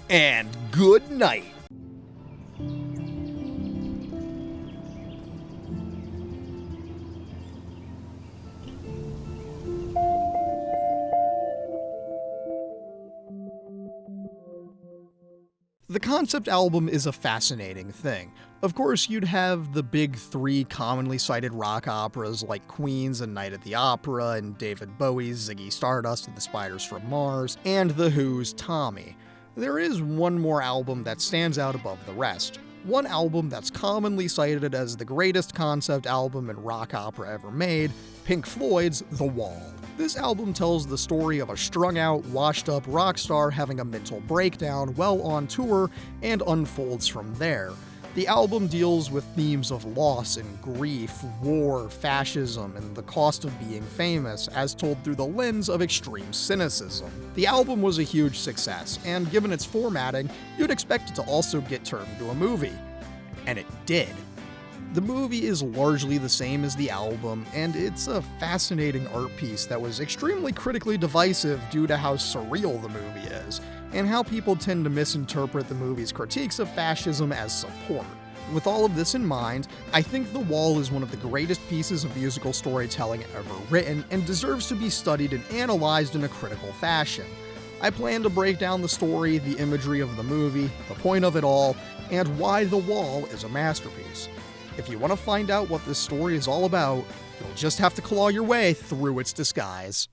and good night. The concept album is a fascinating thing. Of course, you'd have the big three commonly cited rock operas like Queen's A Night at the Opera, and David Bowie's Ziggy Stardust and the Spiders from Mars, and The Who's Tommy. There is one more album that stands out above the rest. One album that's commonly cited as the greatest concept album in rock opera ever made, Pink Floyd's The Wall. This album tells the story of a strung-out, washed-up rock star having a mental breakdown while on tour and unfolds from there. The album deals with themes of loss and grief, war, fascism, and the cost of being famous, as told through the lens of extreme cynicism. The album was a huge success, and given its formatting, you'd expect it to also get turned into a movie. And it did. The movie is largely the same as the album, and it's a fascinating art piece that was extremely critically divisive due to how surreal the movie is, and how people tend to misinterpret the movie's critiques of fascism as support. With all of this in mind, I think The Wall is one of the greatest pieces of musical storytelling ever written, and deserves to be studied and analyzed in a critical fashion. I plan to break down the story, the imagery of the movie, the point of it all, and why The Wall is a masterpiece. If you want to find out what this story is all about, you'll just have to claw your way through its disguise.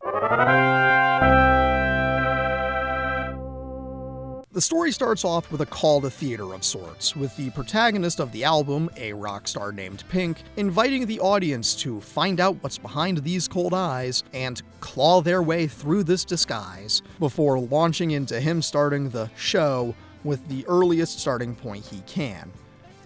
The story starts off with a call to theater of sorts, with the protagonist of the album, a rock star named Pink, inviting the audience to find out what's behind these cold eyes and claw their way through this disguise, before launching into him starting the show with the earliest starting point he can.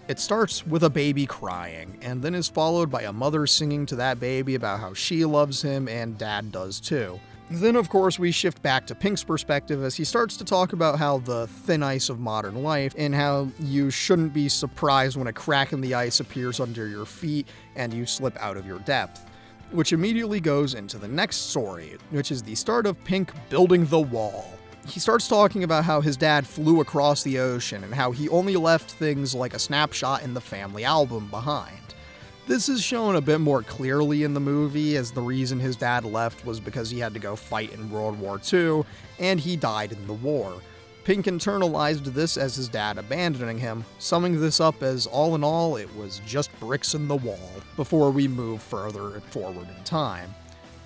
It starts with a baby crying, and then is followed by a mother singing to that baby about how she loves him and dad does too. Then, of course, we shift back to Pink's perspective as he starts to talk about how the thin ice of modern life, and how you shouldn't be surprised when a crack in the ice appears under your feet and you slip out of your depth. Which immediately goes into the next story, which is the start of Pink building the wall. He starts talking about how his dad flew across the ocean and how he only left things like a snapshot in the family album behind. This is shown a bit more clearly in the movie, as the reason his dad left was because he had to go fight in World War II, and he died in the war. Pink internalized this as his dad abandoning him, summing this up as all in all, it was just bricks in the wall, before we move further forward in time.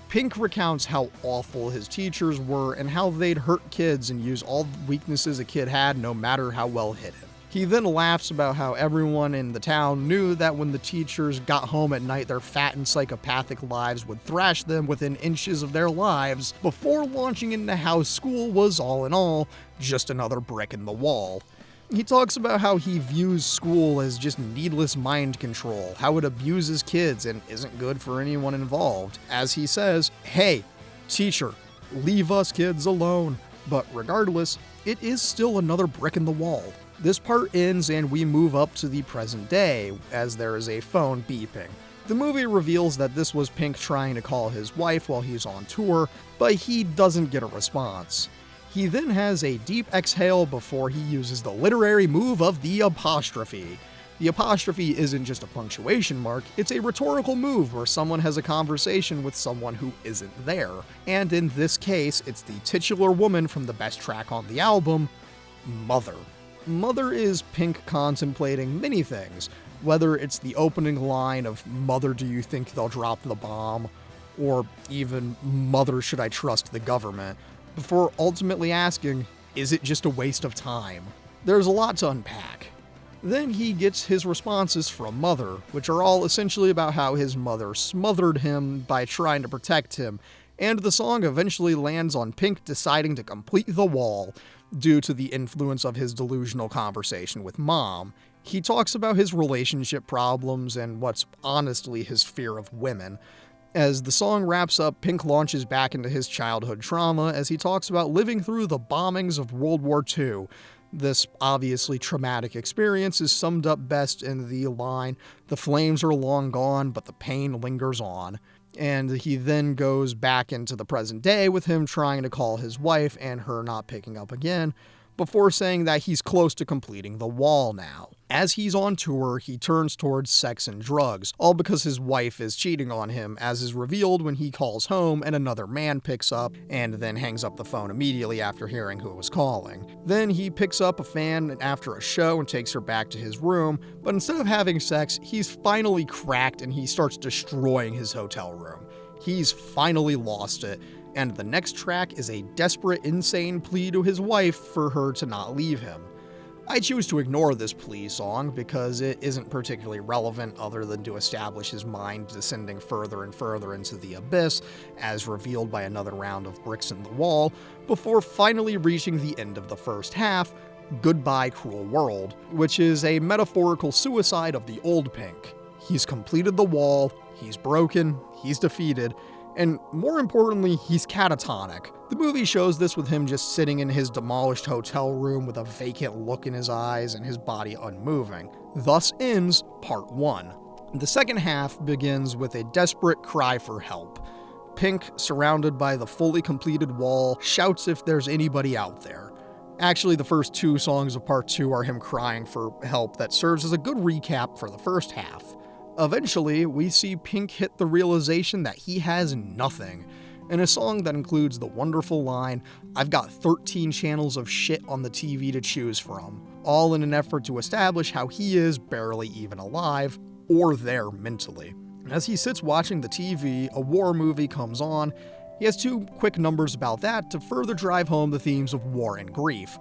Pink recounts how awful his teachers were and how they'd hurt kids and use all the weaknesses a kid had no matter how well hidden. He then laughs about how everyone in the town knew that when the teachers got home at night, their fat and psychopathic lives would thrash them within inches of their lives, before launching into how school was, all in all, just another brick in the wall. He talks about how he views school as just needless mind control, how it abuses kids and isn't good for anyone involved. As he says, "Hey, teacher, leave us kids alone." But regardless, it is still another brick in the wall. This part ends and we move up to the present day, as there is a phone beeping. The movie reveals that this was Pink trying to call his wife while he's on tour, but he doesn't get a response. He then has a deep exhale before he uses the literary move of the apostrophe. The apostrophe isn't just a punctuation mark, it's a rhetorical move where someone has a conversation with someone who isn't there. And in this case, it's the titular woman from the best track on the album, Mother. Mother is Pink contemplating many things, whether it's the opening line of "Mother, do you think they'll drop the bomb?" or even "Mother, should I trust the government?" before ultimately asking, is it just a waste of time? There's a lot to unpack. Then he gets his responses from Mother, which are all essentially about how his mother smothered him by trying to protect him, and the song eventually lands on Pink deciding to complete the wall, due to the influence of his delusional conversation with Mom. He talks about his relationship problems and what's honestly his fear of women. As the song wraps up, Pink launches back into his childhood trauma as he talks about living through the bombings of World War II. This obviously traumatic experience is summed up best in the line, "The flames are long gone, but the pain lingers on." And he then goes back into the present day with him trying to call his wife and her not picking up again, before saying that he's close to completing the wall now. As he's on tour, he turns towards sex and drugs, all because his wife is cheating on him, as is revealed when he calls home and another man picks up and then hangs up the phone immediately after hearing who was calling. Then he picks up a fan after a show and takes her back to his room, but instead of having sex, he's finally cracked and he starts destroying his hotel room. He's finally lost it, and the next track is a desperate, insane plea to his wife for her to not leave him. I choose to ignore this plea song because it isn't particularly relevant other than to establish his mind descending further and further into the abyss, as revealed by another round of bricks in the wall, before finally reaching the end of the first half, Goodbye Cruel World, which is a metaphorical suicide of the old Pink. He's completed the wall, he's broken, he's defeated, and more importantly, he's catatonic. The movie shows this with him just sitting in his demolished hotel room with a vacant look in his eyes and his body unmoving. Thus ends Part 1. The second half begins with a desperate cry for help. Pink, surrounded by the fully completed wall, shouts if there's anybody out there. Actually, the first two songs of Part 2 are him crying for help that serves as a good recap for the first half. Eventually, we see Pink hit the realization that he has nothing, in a song that includes the wonderful line, "I've got 13 channels of shit on the TV to choose from," all in an effort to establish how he is barely even alive, or there mentally. As he sits watching the TV, a war movie comes on. He has two quick numbers about that to further drive home the themes of war and grief.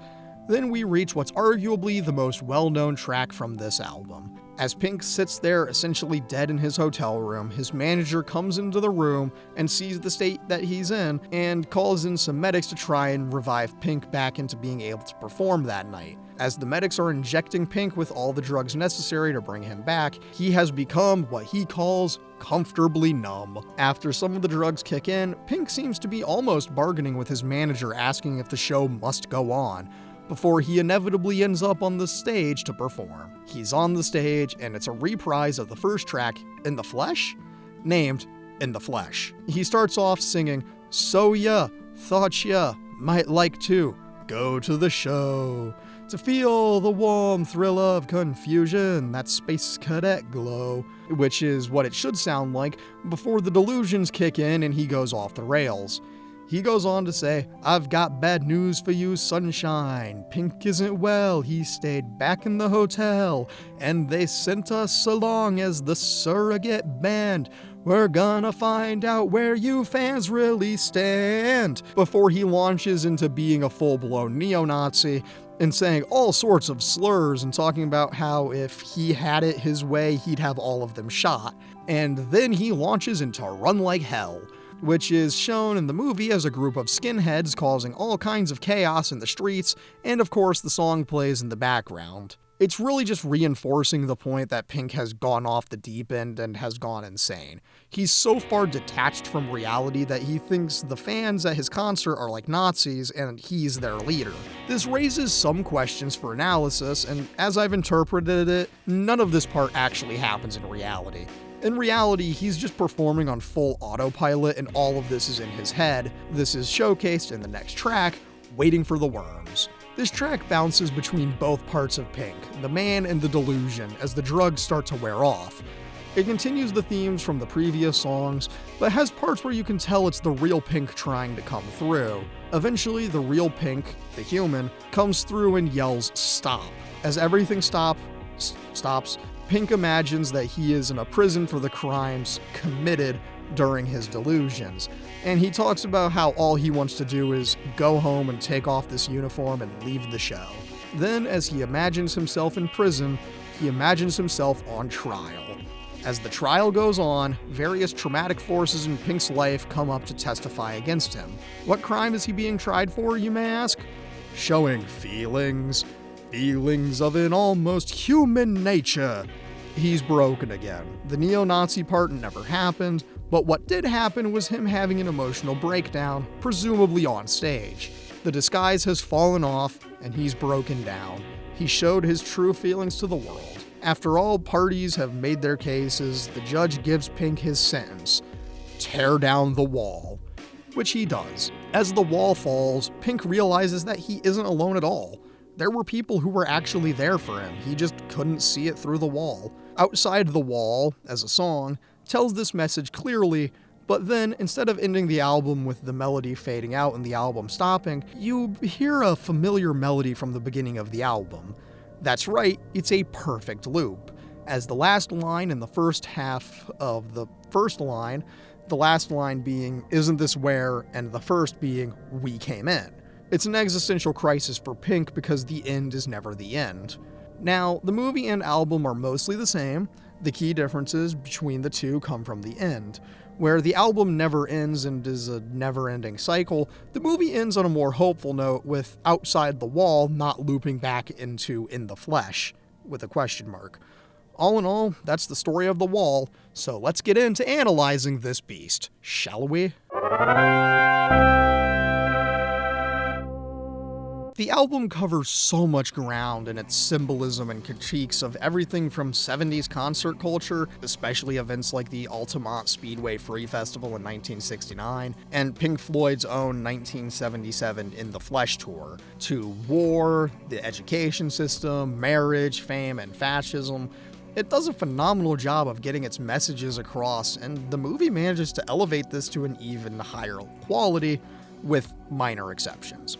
Then we reach what's arguably the most well-known track from this album. As Pink sits there essentially dead in his hotel room, his manager comes into the room and sees the state that he's in and calls in some medics to try and revive Pink back into being able to perform that night. As the medics are injecting Pink with all the drugs necessary to bring him back, he has become what he calls comfortably numb. After some of the drugs kick in, Pink seems to be almost bargaining with his manager, asking if the show must go on, before he inevitably ends up on the stage to perform. He's on the stage, and it's a reprise of the first track, In the Flesh? Named In the Flesh. He starts off singing, "So ya, thought ya might like to go to the show, to feel the warm thrill of confusion, that space cadet glow," which is what it should sound like before the delusions kick in and he goes off the rails. He goes on to say, "I've got bad news for you, sunshine. Pink isn't well, he stayed back in the hotel, and they sent us along as the surrogate band. We're gonna find out where you fans really stand," before he launches into being a full-blown neo-Nazi and saying all sorts of slurs and talking about how if he had it his way, he'd have all of them shot. And then he launches into Run Like Hell, which is shown in the movie as a group of skinheads causing all kinds of chaos in the streets, and of course the song plays in the background. It's really just reinforcing the point that Pink has gone off the deep end and has gone insane. He's so far detached from reality that he thinks the fans at his concert are like Nazis and he's their leader. This raises some questions for analysis, and as I've interpreted it, none of this part actually happens in reality. In reality, he's just performing on full autopilot and all of this is in his head. This is showcased in the next track, Waiting for the Worms. This track bounces between both parts of Pink, the man and the delusion, as the drugs start to wear off. It continues the themes from the previous songs, but has parts where you can tell it's the real Pink trying to come through. Eventually, the real Pink, the human, comes through and yells, "Stop." As everything stops, Pink imagines that he is in a prison for the crimes committed during his delusions, and he talks about how all he wants to do is go home and take off this uniform and leave the show. Then, as he imagines himself in prison, he imagines himself on trial. As the trial goes on, various traumatic forces in Pink's life come up to testify against him. What crime is he being tried for, you may ask? Showing feelings of an almost human nature. He's broken again. The neo-Nazi part never happened, but what did happen was him having an emotional breakdown, presumably on stage. The disguise has fallen off, and he's broken down. He showed his true feelings to the world. After all parties have made their cases, the judge gives Pink his sentence: tear down the wall. Which he does. As the wall falls, Pink realizes that he isn't alone at all. There were people who were actually there for him, he just couldn't see it through the wall. Outside the Wall, as a song, tells this message clearly, but then instead of ending the album with the melody fading out and the album stopping, you hear a familiar melody from the beginning of the album. That's right, it's a perfect loop. As the last line in the first half of the first line, the last line being, "Isn't this where?" and the first being, "We came in." It's an existential crisis for Pink because the end is never the end. Now, the movie and album are mostly the same. The key differences between the two come from the end. Where the album never ends and is a never-ending cycle, the movie ends on a more hopeful note with Outside the Wall not looping back into In the Flesh, with a question mark. All in all, that's the story of The Wall, so let's get into analyzing this beast, shall we? The album covers so much ground in its symbolism and critiques of everything from 70s concert culture, especially events like the Altamont Speedway Free Festival in 1969, and Pink Floyd's own 1977 In the Flesh tour, to war, the education system, marriage, fame, and fascism. It does a phenomenal job of getting its messages across, and the movie manages to elevate this to an even higher quality, with minor exceptions.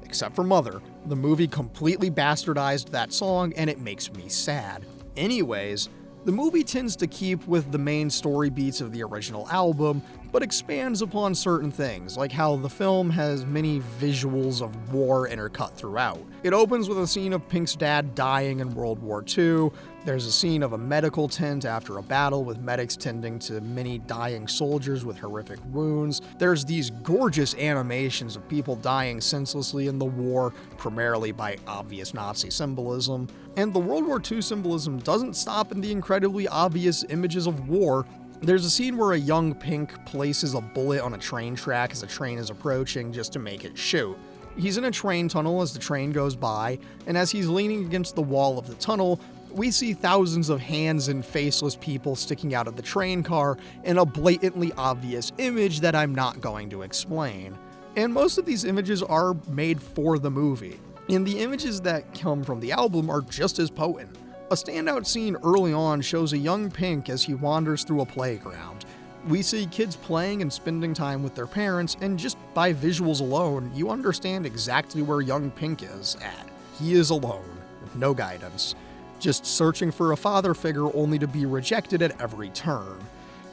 Except for Mother. The movie completely bastardized that song, and it makes me sad. Anyways, the movie tends to keep with the main story beats of the original album, but expands upon certain things, like how the film has many visuals of war intercut throughout. It opens with a scene of Pink's dad dying in World War II. There's a scene of a medical tent after a battle with medics tending to many dying soldiers with horrific wounds. There's these gorgeous animations of people dying senselessly in the war, primarily by obvious Nazi symbolism. And the World War II symbolism doesn't stop in the incredibly obvious images of war. There's a scene where a young Pink places a bullet on a train track as a train is approaching just to make it shoot. He's in a train tunnel as the train goes by, and as he's leaning against the wall of the tunnel, we see thousands of hands and faceless people sticking out of the train car in a blatantly obvious image that I'm not going to explain. And most of these images are made for the movie, and the images that come from the album are just as potent. A standout scene early on shows a young Pink as he wanders through a playground. We see kids playing and spending time with their parents, and just by visuals alone, you understand exactly where young Pink is at. He is alone, with no guidance, just searching for a father figure only to be rejected at every turn.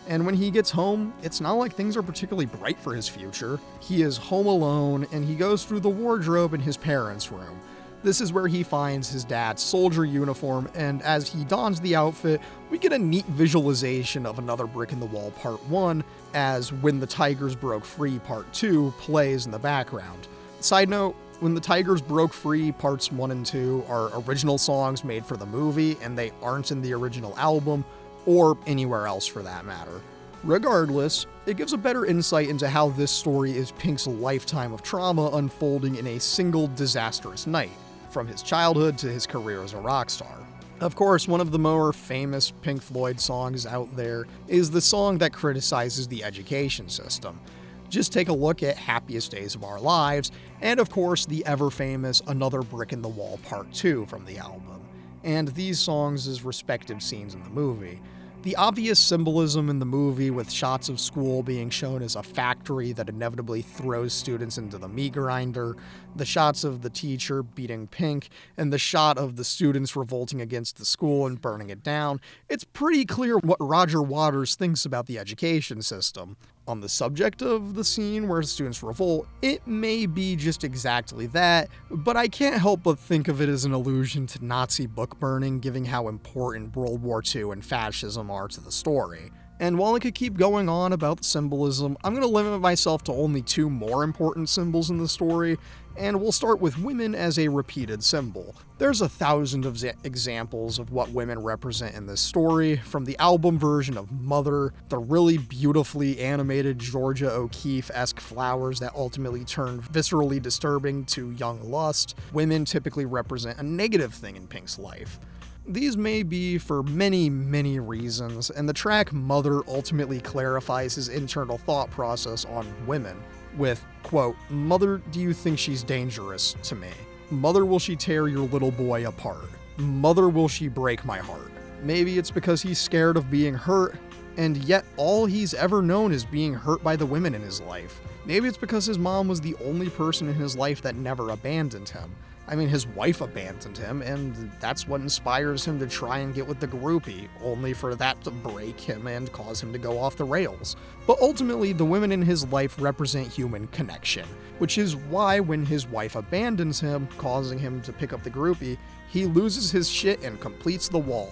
And when he gets home, it's not like things are particularly bright for his future. He is home alone, and he goes through the wardrobe in his parents' room. This is where he finds his dad's soldier uniform, and as he dons the outfit, we get a neat visualization of Another Brick in the Wall Part 1, as When the Tigers Broke Free Part 2 plays in the background. Side note, When the Tigers Broke Free Parts 1 and 2 are original songs made for the movie, and they aren't in the original album, or anywhere else for that matter. Regardless, it gives a better insight into how this story is Pink's lifetime of trauma unfolding in a single disastrous night, from his childhood to his career as a rock star. Of course, one of the more famous Pink Floyd songs out there is the song that criticizes the education system. Just take a look at Happiest Days of Our Lives, and of course the ever-famous Another Brick in the Wall Part 2 from the album, and these songs as respective scenes in the movie. The obvious symbolism in the movie with shots of school being shown as a factory that inevitably throws students into the meat grinder, the shots of the teacher beating Pink, and the shot of the students revolting against the school and burning it down, it's pretty clear what Roger Waters thinks about the education system. On the subject of the scene where students revolt, it may be just exactly that, but I can't help but think of it as an allusion to Nazi book burning, given how important World War II and fascism are to the story. And while I could keep going on about the symbolism, I'm going to limit myself to only two more important symbols in the story, and we'll start with women as a repeated symbol. There's 1,000 examples of what women represent in this story, from the album version of Mother, the really beautifully animated Georgia O'Keeffe-esque flowers that ultimately turn viscerally disturbing to Young Lust. Women typically represent a negative thing in Pink's life. These may be for many, many reasons, and the track Mother ultimately clarifies his internal thought process on women. with, quote, "Mother, do you think she's dangerous to me? Mother, will she tear your little boy apart? Mother, will she break my heart?" Maybe it's because he's scared of being hurt, and yet all he's ever known is being hurt by the women in his life. Maybe it's because his mom was the only person in his life that never abandoned him. I mean, his wife abandoned him, and that's what inspires him to try and get with the groupie, only for that to break him and cause him to go off the rails. But ultimately, the women in his life represent human connection, which is why when his wife abandons him, causing him to pick up the groupie, he loses his shit and completes the wall,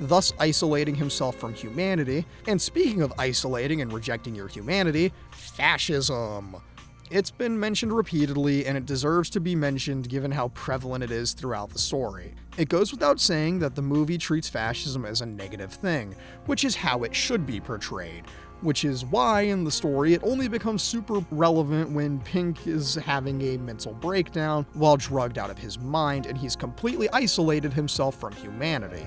thus isolating himself from humanity. And speaking of isolating and rejecting your humanity, fascism. It's been mentioned repeatedly, and it deserves to be mentioned given how prevalent it is throughout the story. It goes without saying that the movie treats fascism as a negative thing, which is how it should be portrayed. Which is why, in the story, it only becomes super relevant when Pink is having a mental breakdown while drugged out of his mind, and he's completely isolated himself from humanity.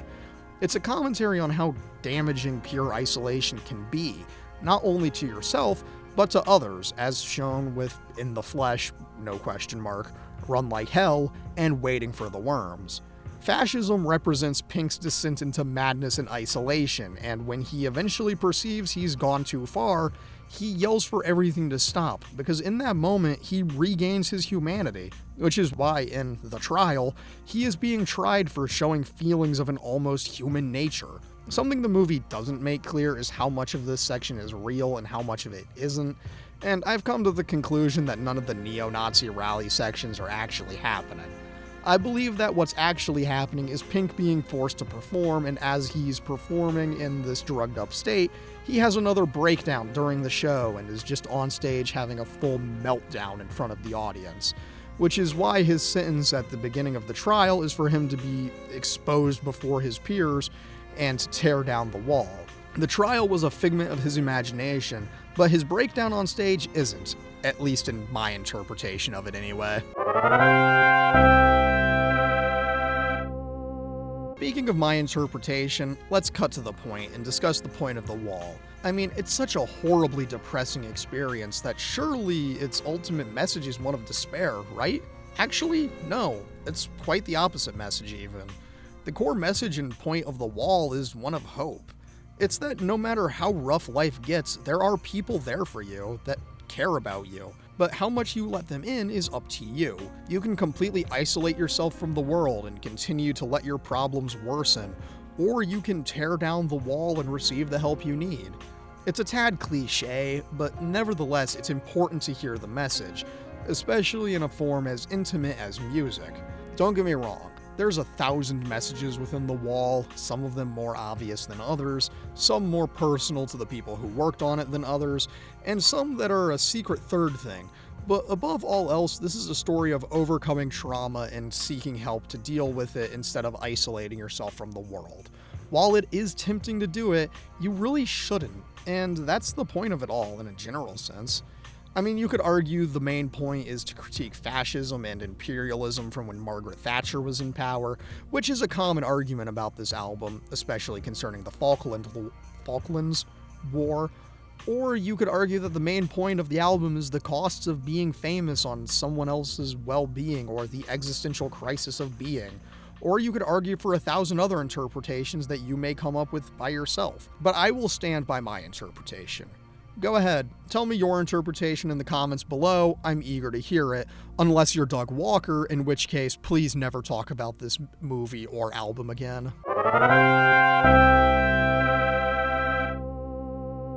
It's a commentary on how damaging pure isolation can be, not only to yourself, but to others, as shown with In the Flesh, no question mark, Run Like Hell, and Waiting for the Worms. Fascism represents Pink's descent into madness and isolation, and when he eventually perceives he's gone too far, he yells for everything to stop, because in that moment, he regains his humanity, which is why, in The Trial, he is being tried for showing feelings of an almost human nature. Something the movie doesn't make clear is how much of this section is real and how much of it isn't, and I've come to the conclusion that none of the neo-Nazi rally sections are actually happening. I believe that what's actually happening is Pink being forced to perform, and as he's performing in this drugged up state, he has another breakdown during the show and is just on stage having a full meltdown in front of the audience. Which is why his sentence at the beginning of the trial is for him to be exposed before his peers and to tear down the wall. The trial was a figment of his imagination, but his breakdown on stage isn't, at least in my interpretation of it anyway. Speaking of my interpretation, let's cut to the point and discuss the point of the wall. I mean, it's such a horribly depressing experience that surely its ultimate message is one of despair, right? Actually, no. It's quite the opposite message even. The core message and point of the wall is one of hope. It's that no matter how rough life gets, there are people there for you that care about you. But how much you let them in is up to you. You can completely isolate yourself from the world and continue to let your problems worsen, or you can tear down the wall and receive the help you need. It's a tad cliche, but nevertheless it's important to hear the message, especially in a form as intimate as music. Don't get me wrong, there's 1,000 messages within the wall, some of them more obvious than others, some more personal to the people who worked on it than others, and some that are a secret third thing. But above all else, this is a story of overcoming trauma and seeking help to deal with it instead of isolating yourself from the world. While it is tempting to do it, you really shouldn't, and that's the point of it all in a general sense. I mean, you could argue the main point is to critique fascism and imperialism from when Margaret Thatcher was in power, which is a common argument about this album, especially concerning the Falklands War. Or you could argue that the main point of the album is the costs of being famous on someone else's well-being or the existential crisis of being. Or you could argue for 1,000 other interpretations that you may come up with by yourself. But I will stand by my interpretation. Go ahead, tell me your interpretation in the comments below. I'm eager to hear it, unless you're Doug Walker, in which case, please never talk about this movie or album again.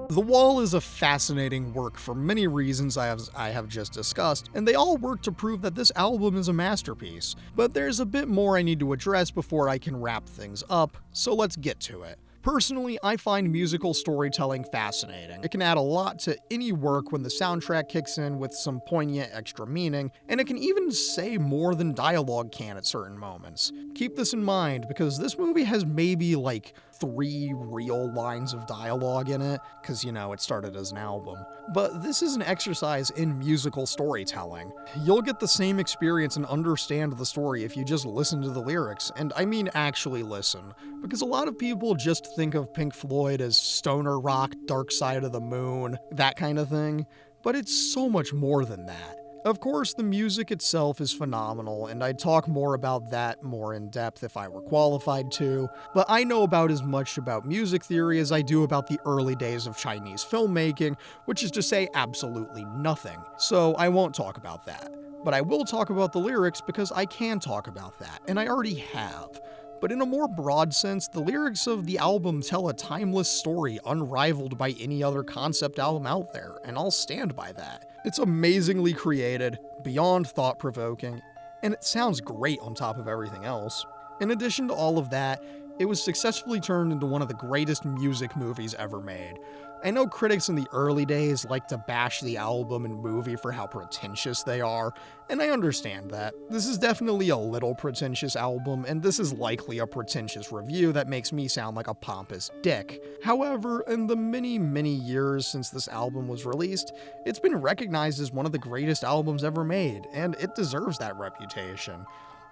The Wall is a fascinating work for many reasons I have just discussed, and they all work to prove that this album is a masterpiece. But there's a bit more I need to address before I can wrap things up, so let's get to it. Personally, I find musical storytelling fascinating. It can add a lot to any work when the soundtrack kicks in with some poignant extra meaning, and it can even say more than dialogue can at certain moments. Keep this in mind, because this movie has maybe like 3 real lines of dialogue in it, because, it started as an album. But this is an exercise in musical storytelling. You'll get the same experience and understand the story if you just listen to the lyrics, and I mean actually listen, because a lot of people just think of Pink Floyd as stoner rock, Dark Side of the Moon, that kind of thing. but it's so much more than that. Of course, the music itself is phenomenal, and I'd talk more about that more in depth if I were qualified to, but I know about as much about music theory as I do about the early days of Chinese filmmaking, which is to say absolutely nothing, so I won't talk about that. But I will talk about the lyrics because I can talk about that, and I already have. But in a more broad sense, the lyrics of the album tell a timeless story unrivaled by any other concept album out there, and I'll stand by that. It's amazingly created, beyond thought-provoking, and it sounds great on top of everything else. In addition to all of that, it was successfully turned into one of the greatest music movies ever made. I know critics in the early days like to bash the album and movie for how pretentious they are, and I understand that. This is definitely a little pretentious album, and this is likely a pretentious review that makes me sound like a pompous dick. However, in the many years since this album was released, it's been recognized as one of the greatest albums ever made, and it deserves that reputation.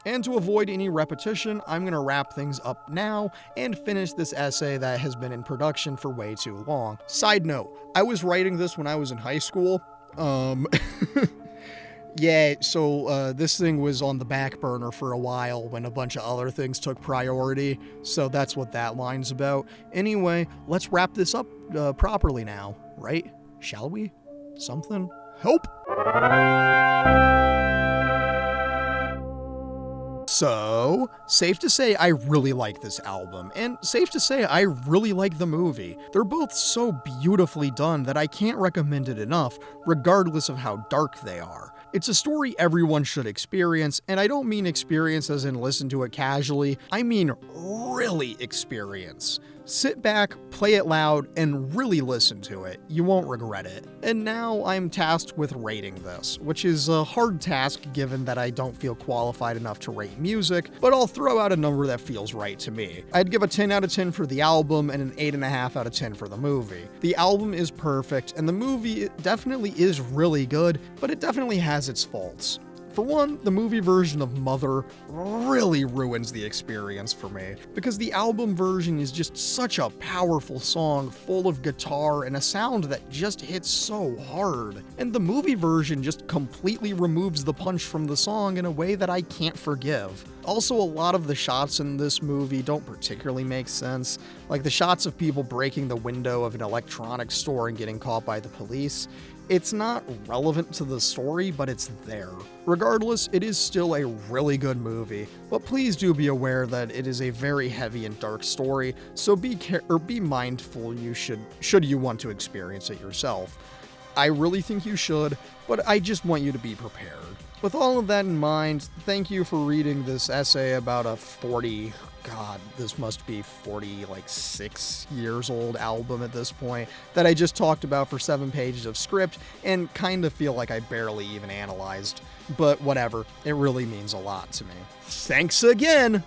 And to avoid any repetition, I'm going to wrap things up now and finish this essay that has been in production for way too long. Side note, I was writing this when I was in high school. Yeah, so this thing was on the back burner for a while when a bunch of other things took priority, so that's what that line's about. Anyway, let's wrap this up properly now, right? Shall we? Something? Help! So, safe to say I really like this album, and safe to say I really like the movie. They're both so beautifully done that I can't recommend it enough, regardless of how dark they are. It's a story everyone should experience, and I don't mean experience as in listen to it casually, I mean really experience. Sit back, play it loud, and really listen to it. You won't regret it. And now I'm tasked with rating this, which is a hard task given that I don't feel qualified enough to rate music, but I'll throw out a number that feels right to me. I'd give a 10 out of 10 for the album and an 8.5 out of 10 for the movie. The album is perfect, and the movie definitely is really good, but it definitely has its faults. For one, the movie version of Mother really ruins the experience for me, because the album version is just such a powerful song full of guitar and a sound that just hits so hard, and the movie version just completely removes the punch from the song in a way that I can't forgive. Also, a lot of the shots in this movie don't particularly make sense, like the shots of people breaking the window of an electronics store and getting caught by the police. It's not relevant to the story, but it's there. Regardless, it is still a really good movie, but please do be aware that it is a very heavy and dark story, so be mindful should you want to experience it yourself. I really think you should, but I just want you to be prepared. With all of that in mind, thank you for reading this essay about a 46 years old album at this point that I just talked about for 7 pages of script and kind of feel like I barely even analyzed. But whatever, it really means a lot to me. Thanks again!